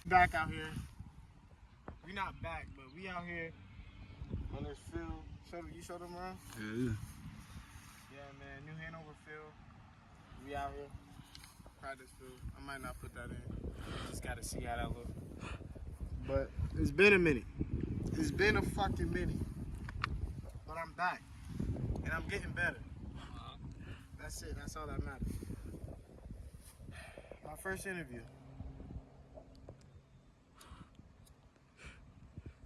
back out here. We not back, but we out here on this field. You showed them around? Yeah. Yeah, man. New Hanover field. We out here. Practice field. I might not put that in. Just gotta see how that look. But it's been a minute. It's been a fucking minute. But I'm back. And I'm getting better. That's it. That's all that matters. My first interview.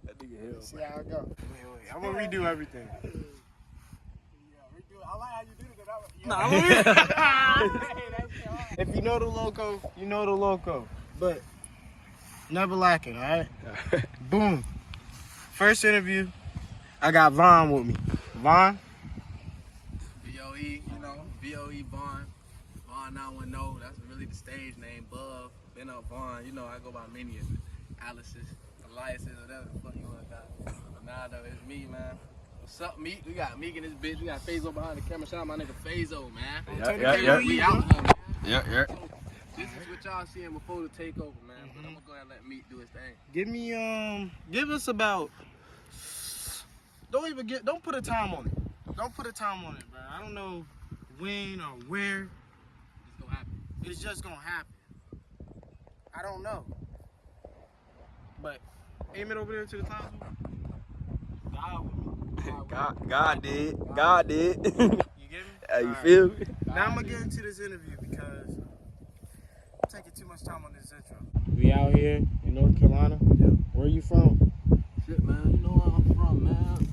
That nigga hell. See how it go. Wait. I'm gonna redo everything. Yeah, redo it. I like how you did it. Nah, if you know the loco, you know the loco. But never lacking, alright? Boom. First interview, I got Von with me. Von? BUV, you know, BUV Von. Von910, that's really the stage name. BUV, been up Von, you know, I go by many of it. Alice's, Elias's, whatever the fuck you want to call it. But nah, though, it's me, man. What's up, Meek? We got Meek in this bitch. We got Fazo behind the camera. Shout out my nigga Fazo, man. We out here, man. Yeah. So, this is what y'all seeing before the takeover, man. But I'm gonna go ahead and let Meek do his thing. Give us about, don't put a time on it. Don't put a time on it, bro. I don't know when or where. It's gonna happen. It's just gonna happen. I don't know. But aim it over there to the top. God did. God did. You get me? You feel me? Now I'm gonna get into this interview because I'm taking too much time on this intro. We out here in North Carolina. Yeah. Where you from? Shit, man. You know where I'm from, man.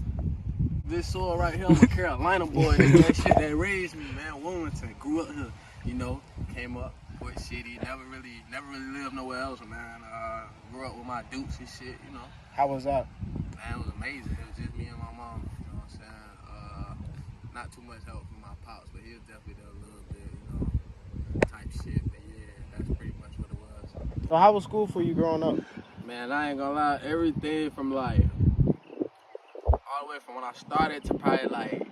This soil right here, I'm a Carolina boy. That shit that raised me, man. Wilmington. Grew up here. You know, came up, Port City. Never really lived nowhere else, man. Grew up with my dukes and shit, you know. How was that? Man, it was amazing. It was just me and my mom, you know what I'm saying? Not too much help from my pops, but he was definitely there a little bit, you know, type shit. But yeah, that's pretty much what it was. So how was school for you growing up? Man, I ain't gonna lie, everything from like, all the way from when I started to probably like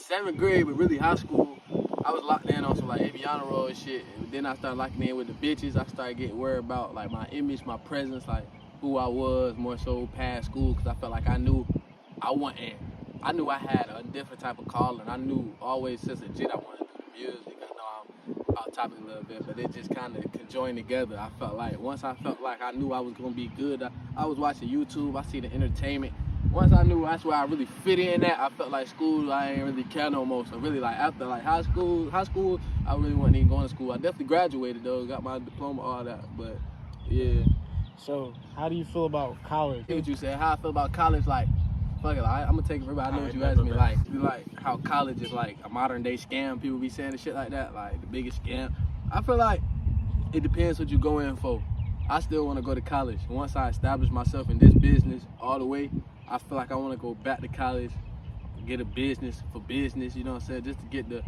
7th grade, but really high school, I was locked in on some like aviana roll and shit. And then I started locking in with the bitches. I started getting worried about like my image, my presence, like who I was more so past school, because I felt like I knew I had a different type of calling. I knew always since legit I wanted to do the music. I know I'm off topic a little bit, but it just kind of conjoined together. I felt like once I felt like I knew I was going to be good, I was watching YouTube, I see the entertainment. Once I knew that's where I really fit in at, I felt like school, I ain't really care no more. So really like after like high school, I really wasn't even going to school. I definitely graduated though, got my diploma, all that, but yeah. So how do you feel about college? What you said, how I feel about college, like, fuck it, like, I'm gonna take it for everybody. I know what you asked me, like how college is like a modern day scam. People be saying and shit like that, like the biggest scam. I feel like it depends what you go in for. I still want to go to college. Once I establish myself in this business all the way, I feel like I want to go back to college, get a business for business. You know what I'm saying? Just to get the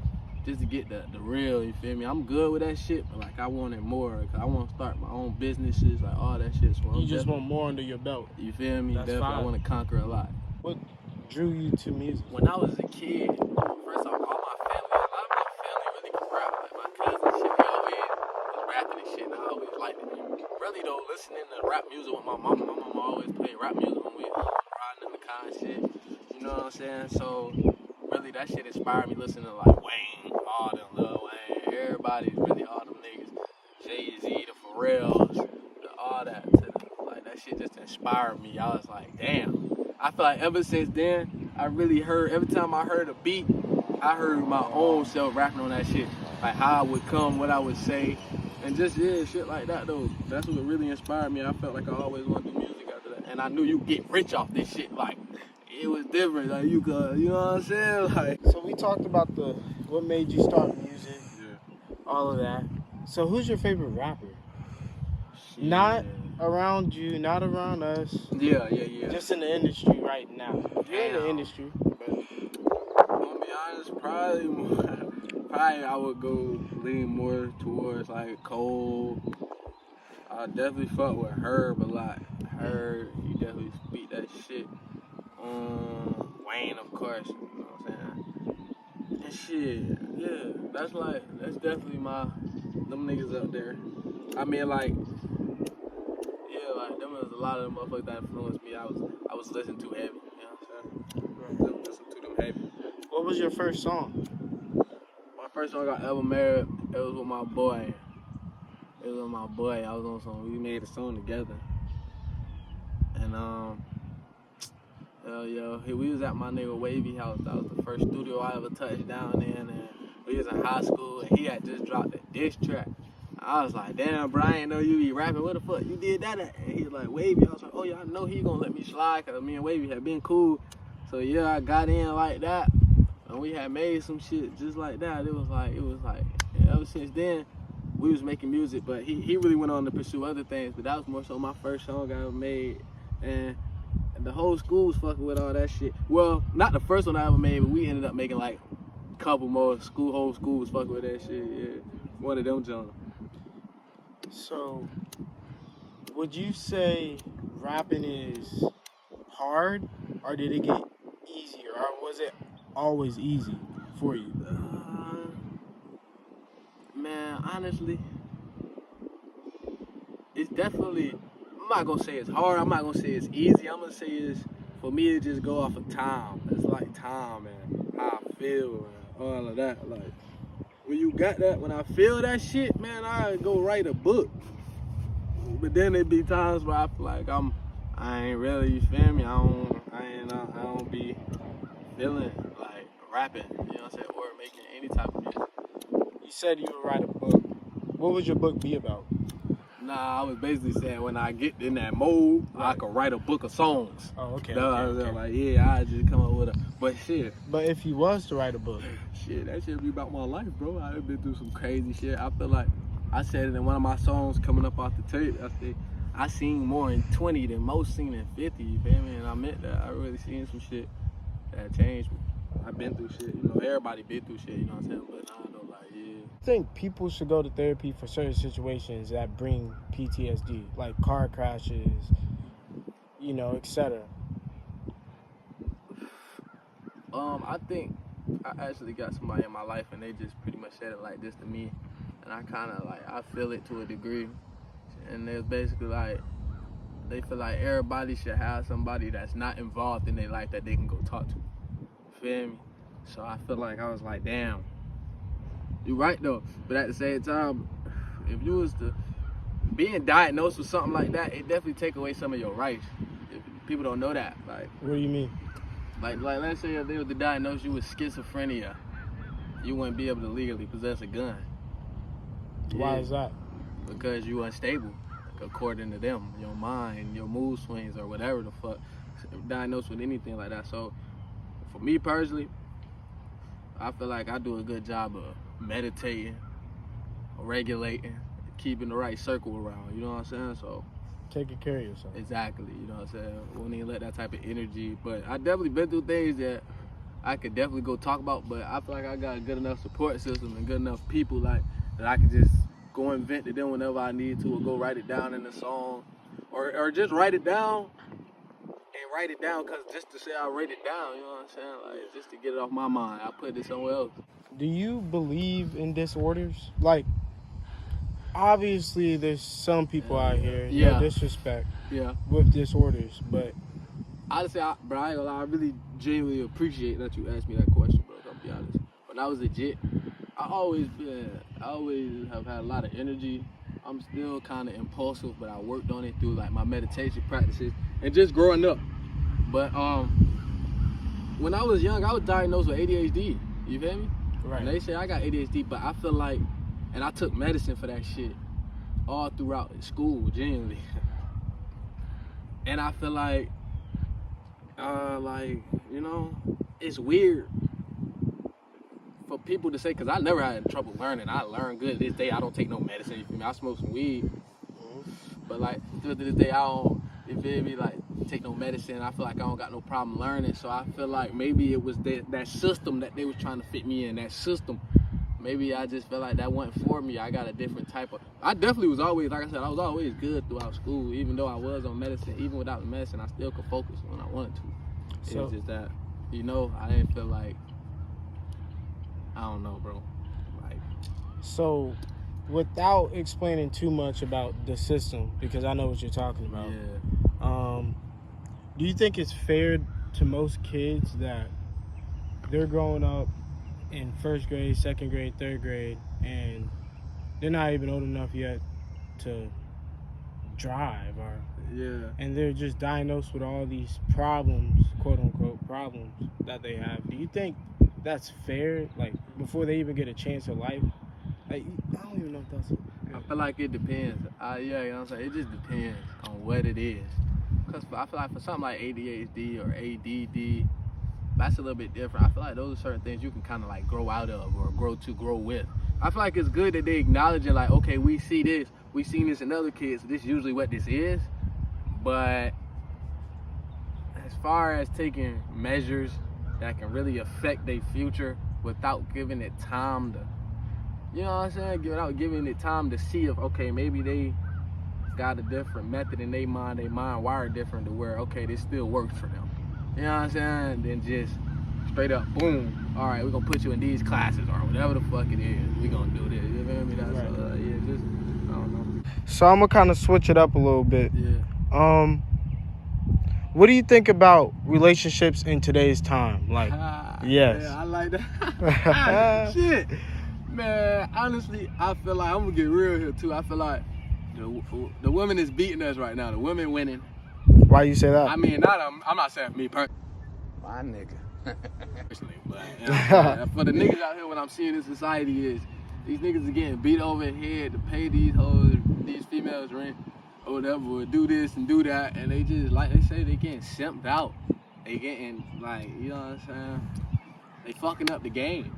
real. You feel me? I'm good with that shit, but like I wanted more. Cause I want to start my own businesses, like all that shit. So you just want more under your belt. You feel me? That's Definitely, fine. I want to conquer a lot. What drew you to music? When I was a kid, first off, all my family, a lot of my family really could rap. Like my cousins, shit, they always was rapping and shit, and I always liked it. Really though, listening to rap music with my mama always played rap music when we riding in the car and shit. You know what I'm saying? So really, that shit inspired me listening to like Wayne, all them Lil Wayne, everybody, really all them niggas, Jay-Z, the Pharrells, all that. Like that shit just inspired me. I was like, damn. I feel like ever since then, I really heard, every time I heard a beat, I heard my own self rapping on that shit. Like how I would come, what I would say, and just, yeah, shit like that though. That's what really inspired me. I felt like I always wanted to do music after that. And I knew you get rich off this shit. Like, it was different. Like, you could, you know what I'm saying? Like, So we talked about what made you start music, all of that. So who's your favorite rapper? shit. Not around you, not around us. Yeah. Just in the industry right now. You're in the Damn. industry, but I'm gonna be honest, probably I would go lean more towards like Cole. I definitely fuck with Herb a lot. Herb, you definitely speak that shit. Wayne, of course, you know what I'm saying? And shit, yeah, that's definitely them niggas up there. I mean, like, like them was a lot of the motherfuckers that influenced me. I was listening to heavy. You know what I'm saying? Listen to them heavy. What was your first song? My first song I ever made, it was with my boy. It was with my boy. I was on some. We made a song together. And we was at my nigga Wavy house. That was the first studio I ever touched down in. And we was in high school, and he had just dropped a diss track. I was like, damn, bro, I ain't know you be rapping. What the fuck you did that at? And he was like, Wavy. I was like, oh yeah, I know he gonna let me slide, cause me and Wavy had been cool. So yeah, I got in like that, and we had made some shit just like that. It was like, and ever since then, we was making music. But he really went on to pursue other things. But that was more so my first song I ever made, and the whole school was fucking with all that shit. Well, not the first one I ever made, but we ended up making like a couple more. Whole school was fucking with that shit. Yeah, one of them John. So, would you say rapping is hard, or did it get easier, or was it always easy for you? Man, honestly, it's definitely, I'm not gonna say it's hard, I'm not gonna say it's easy, I'm gonna say it's, for me, it just go off of time. It's like time and how I feel and all of that. Like, when you got that, when I feel that shit, man, I go write a book. But then it be times where I feel like I ain't really, you feel me? I don't be feeling like rapping, you know what I'm saying, or making any type of music. You said you would write a book. What would your book be about? Nah, I was basically saying when I get in that mode, Right. I could write a book of songs. Oh, okay. I was okay. like, yeah, I just come up with a, but shit, But if you was to write a book, that shit be about my life, bro. I've been through some crazy shit. I feel like I said it in one of my songs coming up off the tape. I said, I seen more in 20 than most seen in 50, you feel me? And I meant that. I really seen some shit that changed me. I've been through shit, you know, everybody been through shit, you know what I'm saying? But I know, like, yeah. I think people should go to therapy for certain situations that bring PTSD, like car crashes, you know, etc. I think I actually got somebody in my life and they just pretty much said it like this to me. And I kind of like, I feel it to a degree. And they're basically like, they feel like everybody should have somebody that's not involved in their life that they can go talk to. Feel me? So I feel like I was like, damn, you're right though. But at the same time, if you was to being diagnosed with something like that, it definitely take away some of your rights. If people don't know that. Like, What do you mean? like let's say if they were to diagnose you with schizophrenia, you wouldn't be able to legally possess a gun. Why Yeah. is that? Because you unstable, according to them. Your mind, your mood swings, or whatever the fuck. Diagnosed with anything like that. So, for me personally, I feel like I do a good job of meditating, regulating, keeping the right circle around. You know what I'm saying? So, Taking care of yourself. exactly. You know what I'm saying? Won't even let that type of energy. But I definitely been through things that I could definitely go talk about. But I feel like I got a good enough support system and good enough people like that I can just go and vent to them whenever I need to, or go write it down in a song, or just write it down and write it down, cause just to say I write it down, you know what I'm saying? Like, just to get it off my mind, I put it somewhere else. Do you believe in disorders? Like, obviously, there's some people out here, Yeah. no disrespect, Yeah. with disorders, but Honestly, bro, I ain't gonna lie, I really genuinely appreciate that you asked me that question, bro. I'll be honest. When I was legit, I always have had a lot of energy. I'm still kind of impulsive, but I worked on it through like my meditation practices and just growing up. But when I was young, I was diagnosed with ADHD. You feel me? right. And they say I got ADHD, but I feel like, and I took medicine for that shit all throughout school, genuinely. And I feel like, you know, it's weird for people to say, because I never had trouble learning. I learned good. This day, I don't take no medicine. You feel me? I smoke some weed. But like, to this day, I don't, you feel me, like, take no medicine. I feel like I don't got no problem learning. So I feel like maybe it was that system that they was trying to fit me in, that system. Maybe I just felt like that wasn't for me. I got a different type of, I definitely was always, like I said, I was always good throughout school. Even though I was on medicine, even without the medicine, I still could focus when I wanted to. It was just that, you know, I didn't feel like, I don't know, bro. Like, So, without explaining too much about the system, because I know what you're talking about. Yeah. Do you think it's fair to most kids that they're growing up in first grade, second grade, third grade, and they're not even old enough yet to drive, and they're just diagnosed with all these problems, quote unquote problems that they have? Do you think that's fair? Like, before they even get a chance of life? Like, I don't even know if that's. I feel like it depends. You know what I'm saying? It just depends on what it is. Because I feel like for something like ADHD or ADD, that's a little bit different. I feel like those are certain things you can kind of like grow out of or grow with. I feel like it's good that they acknowledging like, okay, we see this, we seen this in other kids, so this is usually what this is. But as far as taking measures that can really affect their future without giving it time to, you know what I'm saying? Without giving it time to see if, okay, maybe they got a different method in their mind wired different to where, okay, this still works for them. You know what I'm saying? Then just straight up, boom, all right, we're going to put you in these classes or whatever the fuck it is. We're going to do this. You feel me? That's, just, I don't know. So I'm going to kind of switch it up a little bit. Yeah. What do you think about relationships in today's time? Like, yes. Yeah, I like that. Shit. Man, honestly, I feel like, I'm going to get real here too. I feel like the women is beating us right now. The women winning. Why you say that? I mean, I'm not saying for me personally. My nigga. Personally, but you know, for the niggas out here, what I'm seeing in society is these niggas are getting beat over the head to pay these hoes, these females rent or whatever, or do this and do that, and they just, like they say, they getting simped out. They getting, like, you know what I'm saying? They fucking up the game,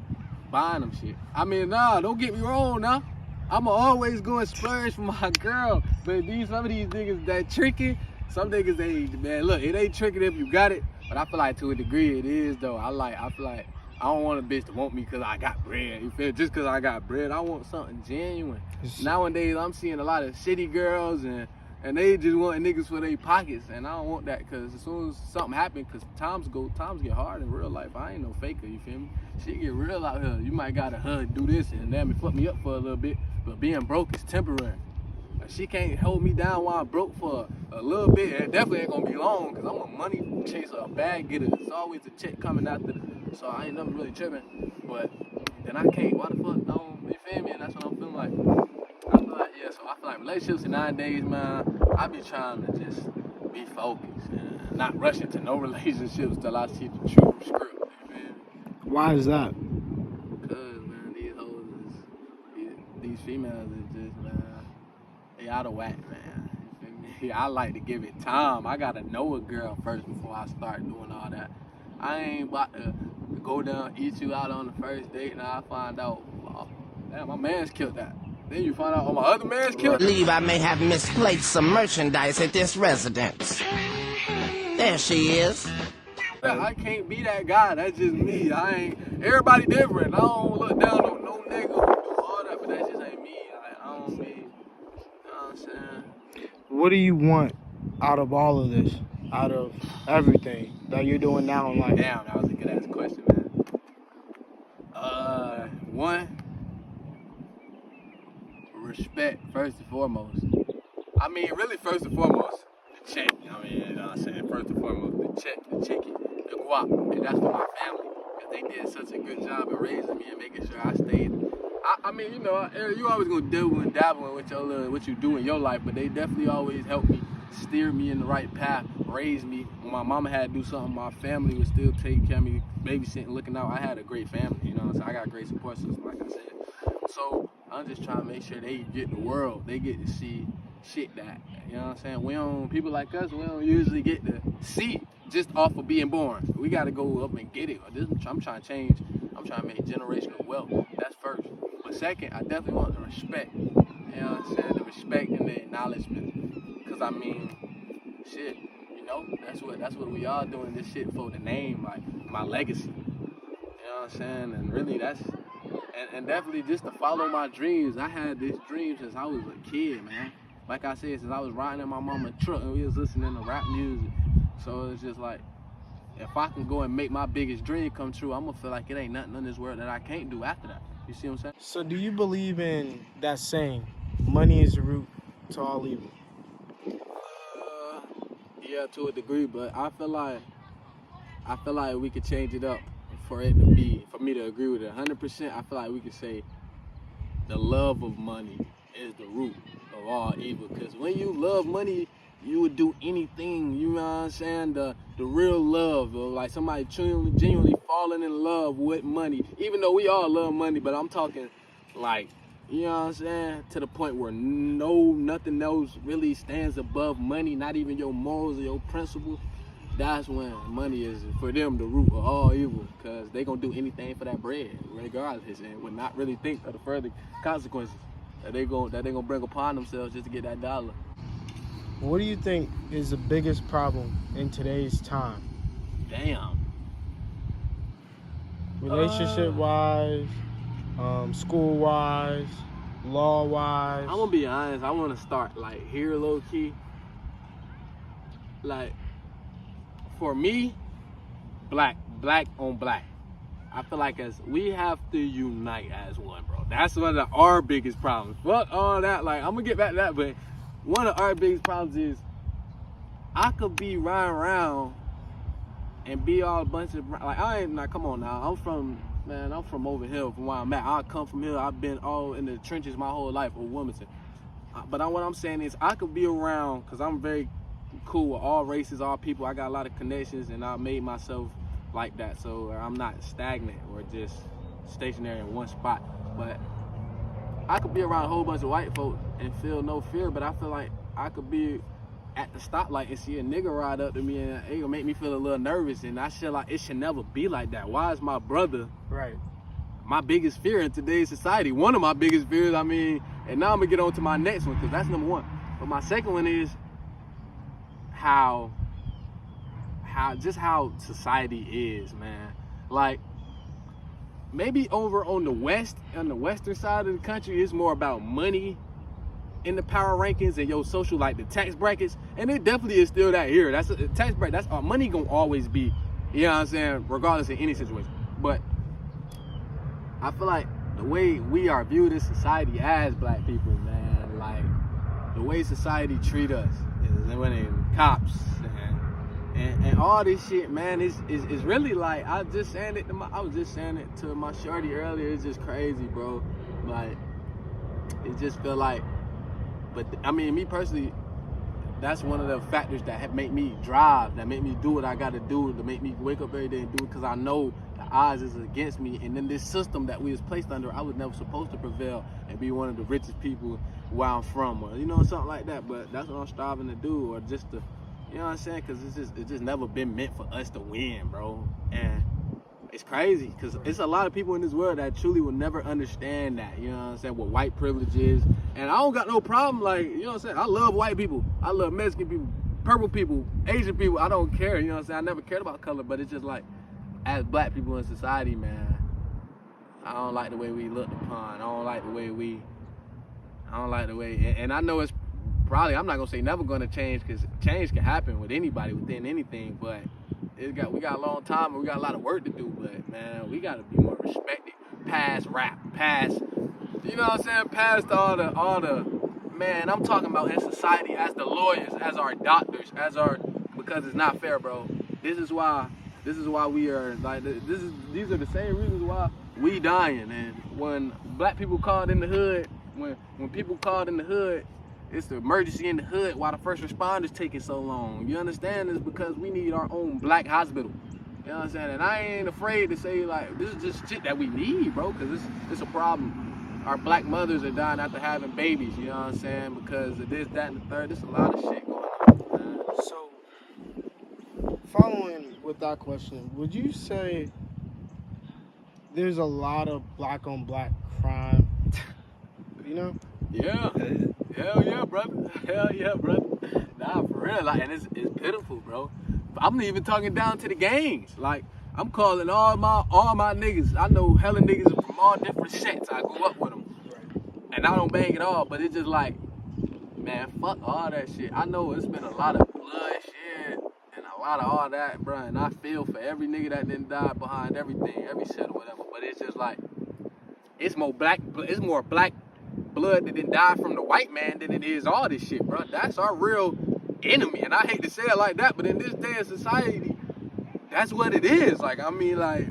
buying them shit. I mean, nah, don't get me wrong now. I'ma always go and splurge for my girl, but some of these niggas that tricky. Some niggas, man, look, it ain't tricky if you got it, but I feel like to a degree it is though. I feel like I don't want a bitch to want me because I got bread. You feel? Just because I got bread, I want something genuine. Nowadays, I'm seeing a lot of shitty girls and they just want niggas for their pockets, and I don't want that, because as soon as something happens, because times get hard in real life. I ain't no faker, you feel me? Shit get real out here. You might gotta do this and damn it fuck me up for a little bit, but being broke is temporary. She can't hold me down while I'm broke for a little bit. It definitely ain't gonna be long, because I'm a money chaser, a bag getter. There's always a check coming after, so I ain't nothing really tripping. But then I can't, why the fuck don't, you feel me? And that's what I'm feeling like. I feel like relationships nowadays, man, I be trying to just be focused and not rush into no relationships till I see the true script, you feel me? Why is that? Because, man, these hoes these females is just, man, they out of whack, man. You feel me? I like to give it time. I gotta know a girl first before I start doing all that. I ain't about to go down, eat you out on the first date, and I find out, oh, damn, my man's killed that. Then you find out, oh, my other man's killed that. I believe I may have misplaced some merchandise at this residence. There she is. I can't be that guy. That's just me. Everybody different. I don't look down on no nigga who do all that, but that just ain't me. I don't be, you know what I'm saying? What do you want out of all of this? Out of everything that you're doing now in life? Damn, that was a good ass question, man. One, respect first and foremost. I mean, really first and foremost, the check. I mean, you know what I'm saying? First and foremost, the check, the chicken, the guap. And that's for my family, because they did such a good job of raising me and making sure I stayed. I mean, you know, you always gonna dabble with what you do in your life, but they definitely always help me, steer me in the right path, raise me. When my mama had to do something, my family was still taking care of me, babysitting, looking out. I had a great family, you know what I'm saying? I got a great support system, like I said. So I'm just trying to make sure they get the world. They get to see shit that, you know what I'm saying? People like us, we don't usually get to see just off of being born. We got to go up and get it. I'm trying to change. I'm trying to make generational wealth. That's first. But second, I definitely want the respect. You know what I'm saying? The respect and the acknowledgement. Because, I mean, shit, you know, that's what we all doing this shit for, the name, like my legacy. You know what I'm saying? And really that's, and definitely just to follow my dreams. I had this dream since I was a kid, man. Like I said, since I was riding in my mama's truck and we was listening to rap music. So it's just like, if I can go and make my biggest dream come true, I'm gonna feel like it ain't nothing in this world that I can't do after that. You see what I'm saying? So do you believe in that saying, money is the root to all evil? Yeah, to a degree, but I feel like we could change it up for me to agree with it 100%. I feel like we could say the love of money is the root of all evil. Because when you love money, you would do anything. You know what I'm saying? The real love, or like somebody genuinely falling in love with money. Even though we all love money, but I'm talking like, you know what I'm saying? To the point where nothing else really stands above money, not even your morals or your principles. That's when money is, for them, the root of all evil, because they gonna do anything for that bread, regardless, and would not really think of the further consequences that they gonna bring upon themselves just to get that dollar. What do you think is the biggest problem in today's time? Damn. Relationship-wise, school-wise, law-wise? I'm gonna be honest. I want to start like here, low key. Like, for me, black on black. I feel like we have to unite as one, bro. That's one of our biggest problems. Fuck all that. Like, I'm gonna get back to that, but one of our biggest problems is I could be riding around and be all a bunch of, like, I ain't, now come on now. I'm from over here from where I'm at. I come from here. I've been all in the trenches my whole life, or Wilmington. But what I'm saying is I could be around, because I'm very cool with all races, all people. I got a lot of connections, and I made myself like that, so I'm not stagnant or just stationary in one spot. But I could be around a whole bunch of white folk and feel no fear, but I feel like I could be at the stoplight and see a nigga ride up to me, and it gonna make me feel a little nervous, and I feel like it should never be like that. Why is my brother Right. my biggest fear in today's society? One of my biggest fears, and now I'm gonna get on to my next one, because that's number one. But my second one is how society is, man. Like, maybe over on the western side of the country, it's more about money in the power rankings and your social, like the tax brackets, and it definitely is still that here. That's a tax bracket. That's money gonna always be, you know what I'm saying, regardless of any situation. But I feel like the way we are viewed in society as black people, man, like the way society treat us is when cops and all this shit, man, is really like, I was just saying it to my shorty earlier. It's just crazy, bro. Like, it just feel like, but me personally, that's one of the factors that have made me drive, that make me do what I gotta do, to make me wake up every day and do it, because I know the odds is against me, and in this system that we was placed under, I was never supposed to prevail and be one of the richest people where I'm from, or something like that. But that's what I'm striving to do, or just to, you know what I'm saying? Because it's just never been meant for us to win, bro. And it's crazy, because it's a lot of people in this world that truly will never understand that, you know what I'm saying, what white privilege is. And I don't got no problem, like, you know what I'm saying? I love white people. I love Mexican people, purple people, Asian people. I don't care, you know what I'm saying? I never cared about color, but it's just like, as black people in society, man, I don't like the way we looked upon. I don't like the way, and I know it's probably, I'm not gonna say never gonna change, because change can happen with anybody, within anything, but we got a long time, and we got a lot of work to do. But man, we gotta be more respected, past rap, past, you know what I'm saying, past all the man, I'm talking about in society, as the lawyers, as our doctors, because it's not fair, bro. This is why we are like, these are the same reasons why we dying. And when black people called in the hood, when people called in the hood, it's the emergency in the hood, why the first responders taking so long. You understand? It's because we need our own black hospital. You know what I'm saying? And I ain't afraid to say, like, this is just shit that we need, bro, because it's a problem. Our black mothers are dying after having babies, you know what I'm saying? Because of this, that, and the third. There's a lot of shit going on, man. So, following with that question, would you say there's a lot of black on black crime? You know? Yeah. Hell yeah, brother. Hell yeah, brother. Nah, for real. Like, and it's pitiful, bro. I'm even talking down to the gangs. Like, I'm calling all my niggas. I know hella niggas from all different sets. I grew up with them. And I don't bang at all, but it's just like, man, fuck all that shit. I know it's been a lot of bloodshed and a lot of all that, bro. And I feel for every nigga that didn't die behind everything, every shit or whatever. But it's just like, it's more black blood that didn't die from the white man than it is all this shit, bro. That's our real enemy, and I hate to say it like that, but in this day of society, that's what it is. Like, I mean, like,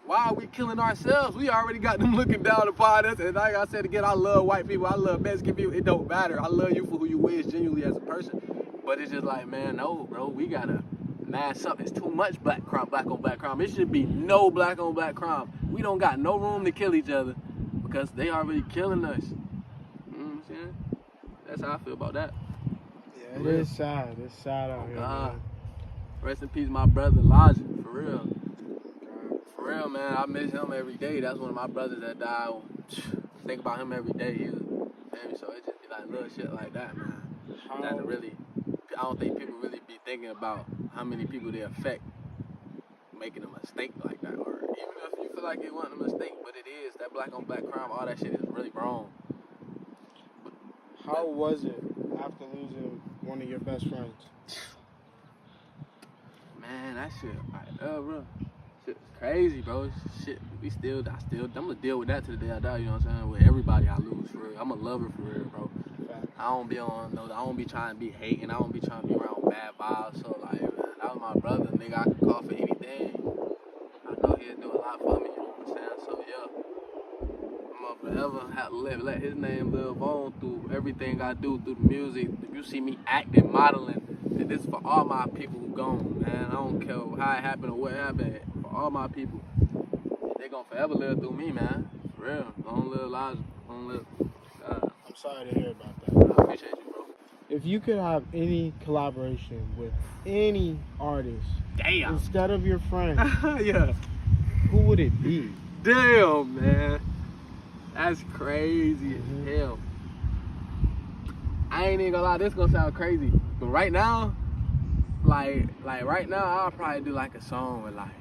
why are we killing ourselves? We already got them looking down upon us, and like I said again, I love white people, I love Mexican people, it don't matter. I love you for who you is genuinely as a person, but it's just like, man, no, bro, we gotta mass up. It's too much black on black crime. It should be no black on black crime. We don't got no room to kill each other because they already killing us. You know what I'm saying? That's how I feel about that. Yeah, it is sad. It's sad out here, man. Rest in peace, my brother Logic, for real. For real, man. I miss him every day. That's one of my brothers that died. Think about him every day. He was, man, so it just be like little shit like that, man. That really, I don't think people really be thinking about how many people they affect making a mistake like that, or even if you feel like it wasn't a mistake, but it is. That black on black crime, all that shit is really wrong. How was it after losing one of your best friends? Man, that shit, bro. Shit's crazy, bro. Shit, I'm gonna deal with that to the day I die, you know what I'm saying? With everybody I lose, for real. I'm a lover, for real, bro. I don't be trying to be hating. I don't be trying to be around bad vibes. So, like, man, that was my brother, nigga. I could call for anything. I know he'd do a lot for me, you know what I'm saying? So, yeah. I'm gonna forever have to let his name live on through everything I do, through the music. If you see me acting, modeling, then this is for all my people who gone, man. I don't care how it happened or what happened. For all my people. They gonna forever live through me, man. For real. Long live Elijah. Long live God. I'm sorry to hear about that. I appreciate you, bro. If you could have any collaboration with any artist, Damn. instead of your friend, Yeah. who would it be? Damn, man. That's crazy as hell. I ain't even gonna lie, this gonna sound crazy. But right now, like right now, I'll probably do like a song with like,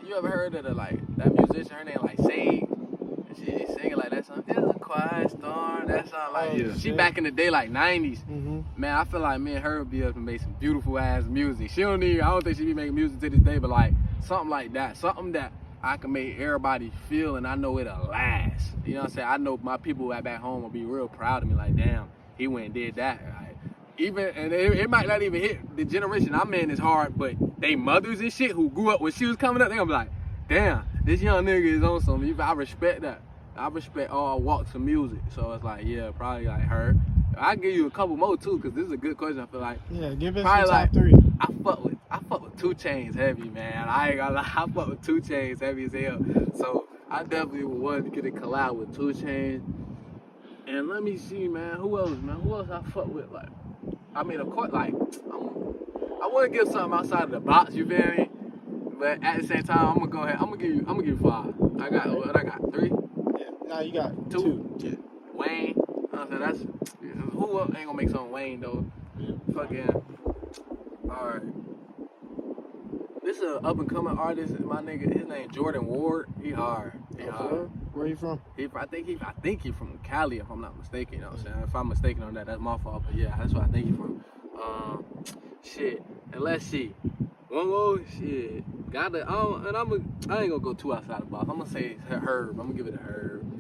you ever heard of that musician, her name like Sade? She singing like that song, It's a Quiet Storm, that song like, she back in the day like 90s. Man, I feel like me and her would be able to make some beautiful ass music. I don't think she be making music to this day, but like something like that, something that I can make everybody feel and I know it'll last. You know what I'm saying? I know my people back home will be real proud of me, like, damn, he went and did that. Like, even, and it might not even hit the generation I'm in as hard, but they mothers and shit who grew up when she was coming up, they gonna be like, damn, this young nigga is on something. I respect that. I respect all walks of music. So it's like, yeah, probably like her. I'll give you a couple more too, because this is a good question. I feel like, yeah, give us probably the like, top 3. I fuck with 2 Chainz heavy, man. I ain't gonna lie, I fuck with 2 Chainz heavy as hell. So I definitely would want to get a collab with 2 Chainz. And let me see, man, who else, man? Who else I fuck with? Like, I mean, of course, like, I want to give something outside of the box, you feel me? But at the same time, I'm gonna go ahead. I'm gonna give you 5. I got 3. Yeah, now you got 2. Yeah. Wayne. That's who else ain't gonna make something Wayne though. Fucking. All right. This is an up and coming artist. My nigga, his name Jordan Ward. He hard. He hard. Where you from? I think he from Cali, if I'm not mistaken. You know what I'm saying? If I'm mistaken on that, that's my fault. But yeah, that's what I think he from. Shit. And let's see. One more shit. I ain't gonna go too outside the box. I'm gonna say Herb. I'm gonna give it a Herb.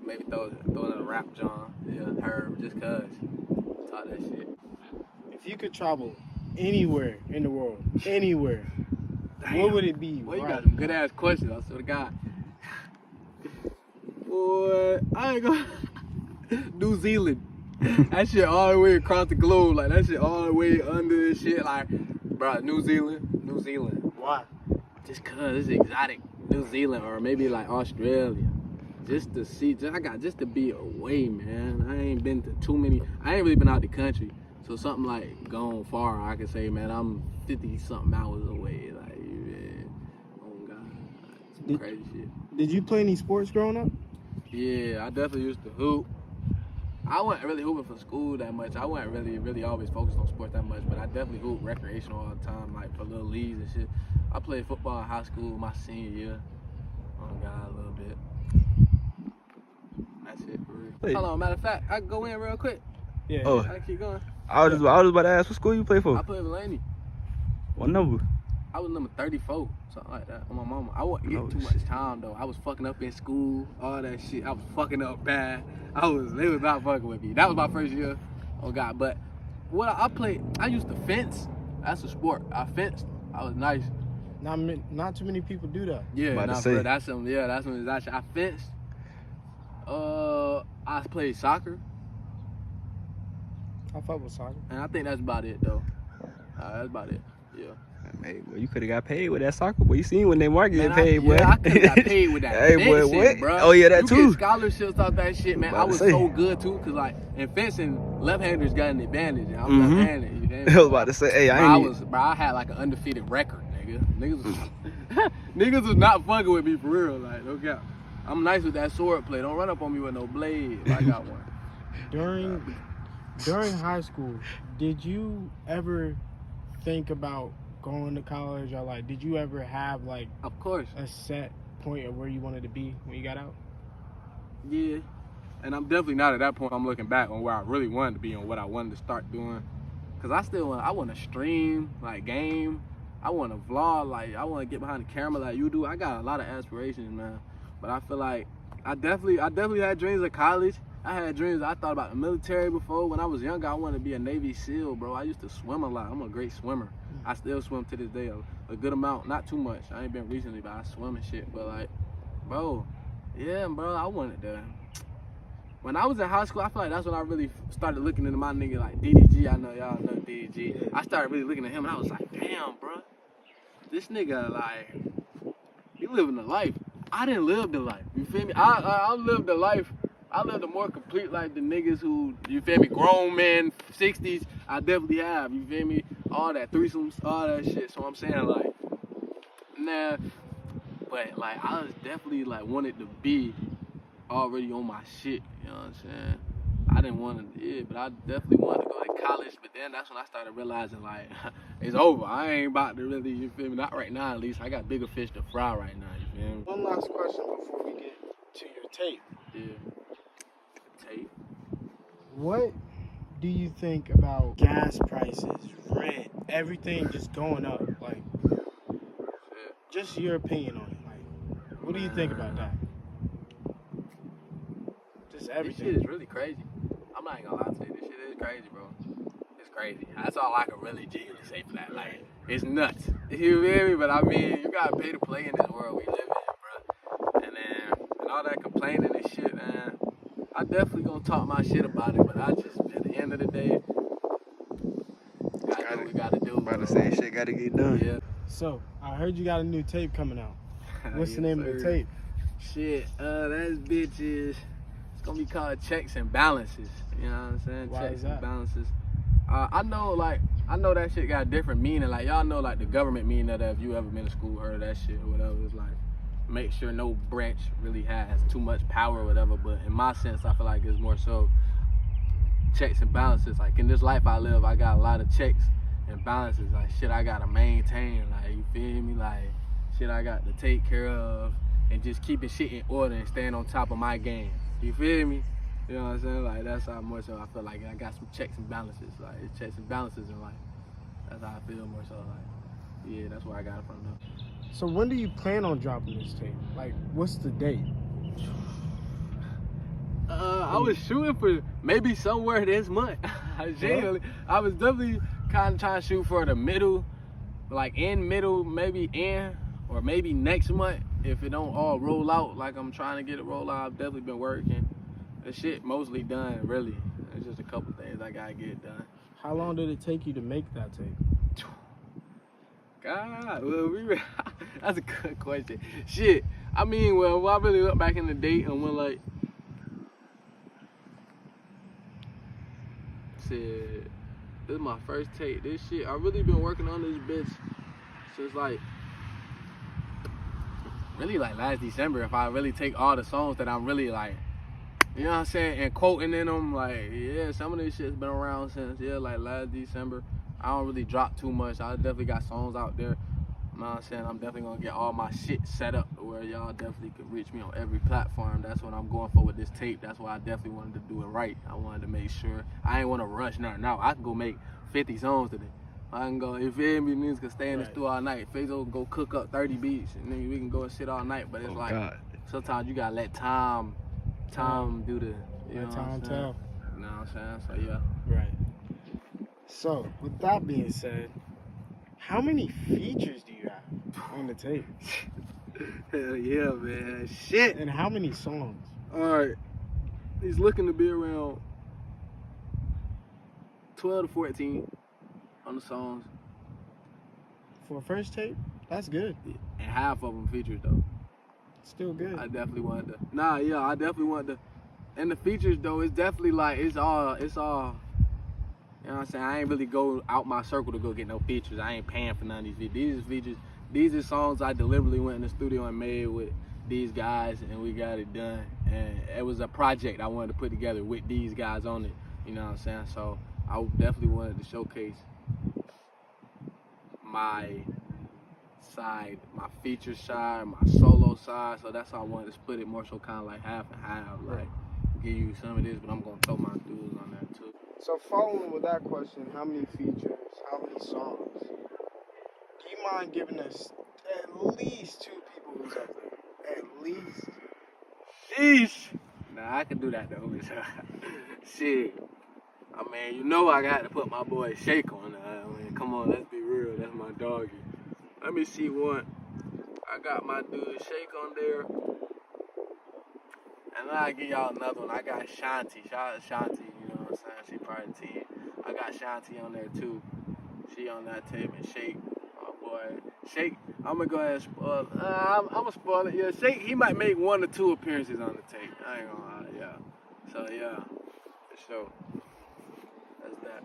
Maybe throw in a rap John. Yeah, Herb, just cuz. Talk that shit. If you could travel anywhere in the world, anywhere, Damn. what would it be? Boy, you got some good ass questions, I swear to God. Boy, I ain't gonna. New Zealand. That shit all the way across the globe. Like, that shit all the way under this shit. Like, bro, New Zealand. Why? Just cuz it's exotic. New Zealand, or maybe like Australia. Just to see, just to be away, man. I ain't been to too many. I ain't really been out the country. So something like gone far, I can say, man, I'm 50-something hours away. Like, man, oh God, some crazy shit. Did you play any sports growing up? Yeah, I definitely used to hoop. I wasn't really hooping for school that much. I wasn't really always focused on sports that much, but I definitely hoop recreational all the time, like for little leagues and shit. I played football in high school my senior year. Oh God, a little bit. That's it for real. Hey. Hold on, matter of fact, I can go in real quick. Yeah. Oh. I keep going. I was about to ask what school you play for. I play Laney. What number? I was number 34, something like that. On my mama, I wasn't getting too much time though. I was fucking up in school, all that shit. I was fucking up bad. They was not fucking with me. That was my first year. Oh God, but what I played, I used to fence. That's a sport. I fenced. I was nice. Not too many people do that. Yeah, About to nah, say. bro, that's something. Yeah, that's something. I fenced. I played soccer, I fuck with soccer. and I think that's about it though. That's about it. Yeah. Hey, boy, you could have got paid with that soccer, boy. You seen when they market getting paid, boy. Yeah, I could have got paid with that. Hey, boy, fencing, what? Bro. Oh, yeah, that you too. Get scholarships off that shit, man. About I to was say. so good too, cause like in fencing, left-handers got an advantage. And I'm Mhm. left-handed. You know? I was about to say, hey, I had like an undefeated record, nigga. Niggas was not fucking with me for real. Like, no cap. I'm nice with that sword play. Don't run up on me with no blade. If I got one. During high school, did you ever think about going to college, or like did you ever have like Of course. a set point of where you wanted to be when you got out? Yeah. And I'm definitely not at that point. I'm looking back on where I really wanted to be and what I wanted to start doing. Cause I want to stream, like game. I want to vlog, like I want to get behind the camera like you do. I got a lot of aspirations, man. But I feel like I definitely had dreams of college. I had dreams. I thought about the military before. When I was younger, I wanted to be a Navy SEAL, bro. I used to swim a lot. I'm a great swimmer. I still swim to this day, a good amount, not too much. I ain't been recently, but I swim and shit. But like, bro, yeah, bro, I wanted to. When I was in high school, I feel like that's when I really started looking into my nigga like DDG. I know y'all know DDG. I started really looking at him and I was like, damn, bro, this nigga like, he living the life. I didn't live the life. You feel me? I lived the life. I lived a more complete life than niggas who, you feel me, grown men, 60s. I definitely have. You feel me? All that threesomes, all that shit. So I'm saying like, nah. But like, I was definitely like wanted to be already on my shit, you know what I'm saying? I didn't want to, yeah, but I definitely wanted to go to college, but then that's when I started realizing, like, it's over. I ain't about to really, you feel me? Not right now, at least. I got bigger fish to fry right now, you feel me? One last question before we get to your tape. Yeah. Tape? What do you think about gas prices, rent, everything just going up? Like, just your opinion on it. Like, what do you think about that? Just everything. This shit is really crazy. I'm not even gonna lie to you. This shit is crazy, bro. It's crazy. That's all I can really genuinely say for that. Like, it's nuts. You feel me? But I mean, you gotta pay to play in this world we live in, bro. And all that complaining and shit, man. I definitely gonna talk my shit about it, but I just, at the end of the day, gotta do what we gotta do. About to say, shit gotta get done. Yeah. So, I heard you got a new tape coming out. What's the name of the tape? Shit, that bitch is, it's gonna be called Checks and Balances. You know what I'm saying? Why Checks is that? and Balances. I know that shit got a different meaning. Like, y'all know, like, the government meaning of that. If you ever been to school, heard of that shit or whatever. It's like, make sure no branch really has too much power or whatever. But in my sense, I feel like it's more so checks and balances. Like, in this life I live, I got a lot of checks and balances. Like, shit I gotta maintain. Like, you feel me? Like, shit I got to take care of and just keeping shit in order and staying on top of my game. You feel me? You know what I'm saying? Like, that's how more so I feel like I got some checks and balances. Like, it's checks and balances in life. That's how I feel more so. Like, yeah, that's where I got it from though. So when do you plan on dropping this tape? Like, what's the date? I was shooting for maybe somewhere this month. Genuinely, I was definitely kind of trying to shoot for the middle, like maybe or maybe next month if it don't all roll out like I'm trying to get it roll out. I've definitely been working. The shit mostly done, really. It's just a couple things I gotta get done. How long did it take you to make that tape? God, well, that's a good question. Shit, I mean, well, I really look back in the date and when like, shit, this is my first tape. This shit, I really been working on this bitch since like, really like last December. If I really take all the songs that I'm really like, you know what I'm saying, and quoting in them, like, yeah, some of this shit's been around since, yeah, like last December. I don't really drop too much. I definitely got songs out there. You know what I'm saying? I'm definitely gonna get all my shit set up to where y'all definitely can reach me on every platform. That's what I'm going for with this tape. That's why I definitely wanted to do it right. I wanted to make sure I ain't want to rush nothing out. I can go make 50 songs today. I can go, you feel me? Niggas can stay in the studio all night. Fazo can go cook up 30 beats, and then we can go and sit all night. But it's sometimes you gotta let time do the, you know time tell. You know what I'm saying? So yeah. Right. So with that being said, how many features do you have on the tape? Hell yeah, man. Shit. And how many songs? Alright. He's looking to be around 12 to 14 on the songs. For a first tape? That's good. And half of them features though. Still good. I definitely wanted to. I definitely wanted to. And the features though, it's definitely like, it's all, you know what I'm saying? I ain't really go out my circle to go get no features. I ain't paying for none of these features. These is features. These are songs I deliberately went in the studio and made with these guys, and we got it done. And it was a project I wanted to put together with these guys on it. You know what I'm saying? So I definitely wanted to showcase my side, my feature side, my solo side. So that's how I wanted to split it more so kind of like half and half. Like, give you some of this, but I'm going to throw my dudes on that too. So following with that question, how many features, how many songs? Do you mind giving us at least 2 people who's up there? At least. Sheesh. Nah, I can do that though. Shit. I mean, you know I got to put my boy Shake on that. I mean, come on, let's be real. That's my doggy. Let me see one. I got my dude Shake on there. And then I'll give y'all another one. I got Shanti. Shout out to Shanti, you know what I'm saying? She part of the team. I got Shanti on there too. She on that tape, and Shake, oh boy. Shake, I'm gonna go ahead and spoil it. I'm gonna spoil it. Yeah, Shake, he might make 1 or 2 appearances on the tape. I ain't gonna lie, yeah. So yeah, for sure. That's that.